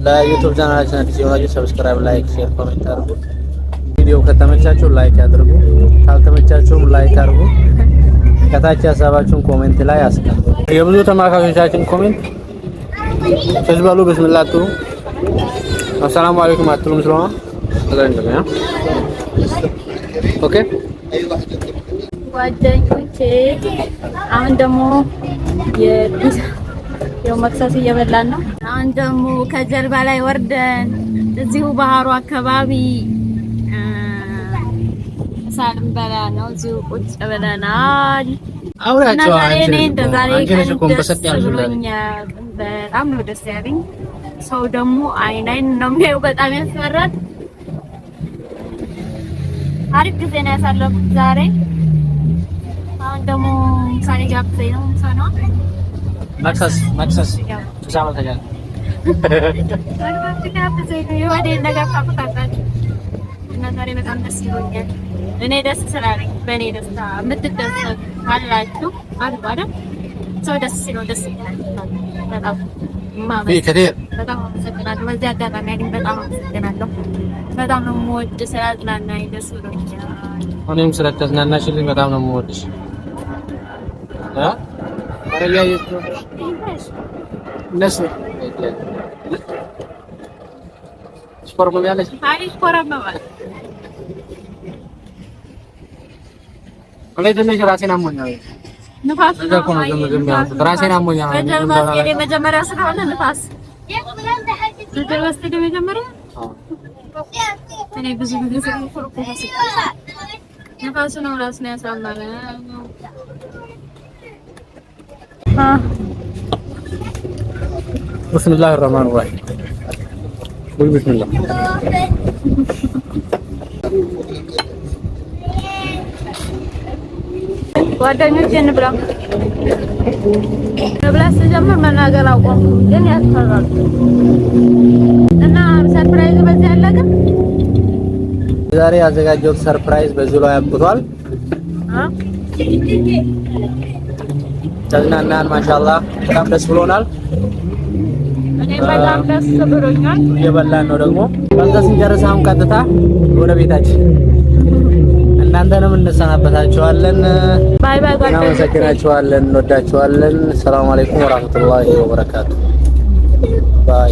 ለዩቲዩብ ቻናላችን አዲስ የሆናችሁ ሰብስክራይብ፣ ላይክ፣ ሼር፣ ኮሜንት አድርጉ። ቪዲዮ ከተመቻችሁ ላይክ አድርጉ፣ ካልተመቻችሁም ላይክ አድርጉ። ከታች ሀሳባችሁን ኮሜንት ላይ አስቀምጡ። የብዙ ተመልካቾቻችን ኮሜንት ተዝባሉ በስምላቱ አሰላሙ አለይኩም አትሉም ስለሆነ እንደገና ኦኬ ጓደኞቼ አሁን ደግሞ የው መክሰስ እየበላን ነው። አሁን ደግሞ ከጀልባ ላይ ወርደን እዚሁ ባህሩ አካባቢ ሳልም በላ ነው እዚሁ ቁጭ ብለናል። አውራቸው አንቺ በጣም ነው ደስ ያለኝ። ሰው ደግሞ አይን ነው የሚያየው። በጣም ያስፈራል። አሪፍ ጊዜ ነው ያሳለፉት ዛሬ። አሁን ደግሞ ሳኔ ጋብዘኝ ነው ሰና መክሰስ ተሳማተኛል ወደ ነገር ታፈታታችሁ እና ዛሬ በጣም ደስ ይለኛል። እኔ ደስ ስላለኝ በእኔ ደስታ የምትደሰቱ አላችሁ አይደል? ሰው ደስ ሲለው ደስ ይላል። በጣም በጣም አመሰግናለሁ። በዚህ አጋጣሚ በጣም አመሰግናለሁ። በጣም ነው የምወድሽ። ስላዝናናኝ ደስ ብሎኛል። እኔም ስለተዝናናሽልኝ በጣም ነው የምወድሽ። ራሴን አሞኛል። ራሴን አሞኛል። መጀመሪያ ስለሆነ ንፋስ እኔ ብዙ ጊዜ ንፋሱ ነው ራስን ያሳመረ። ብስሚላህ ረህማን ራሂም ወይ ብስሚላህ ጓደኞቼ እንብላ ስጀምር መናገር አቆምኩ፣ ግን ያስፈራል እና ሰርፕራይዝ በዚህ አለቀ። ዛሬ ያዘጋጀሁት ሰርፕራይዝ በዚህ ላይ አብቷል። ተዝናናን፣ ማሻአላህ በጣም ደስ ብሎናል። እኔ በጣም ደስ ብሎኛል። እየበላን ነው ደግሞ ከዛ ስንጨርስ አሁን ቀጥታ ወደ ቤታችን እናንተንም እንሰናበታችኋለን። ባይ ባይ ጓደኞቼ፣ እናመሰግናችኋለን፣ እንወዳችኋለን። ሰላም አለይኩም ወራህመቱላሂ ወበረካቱ። ባይ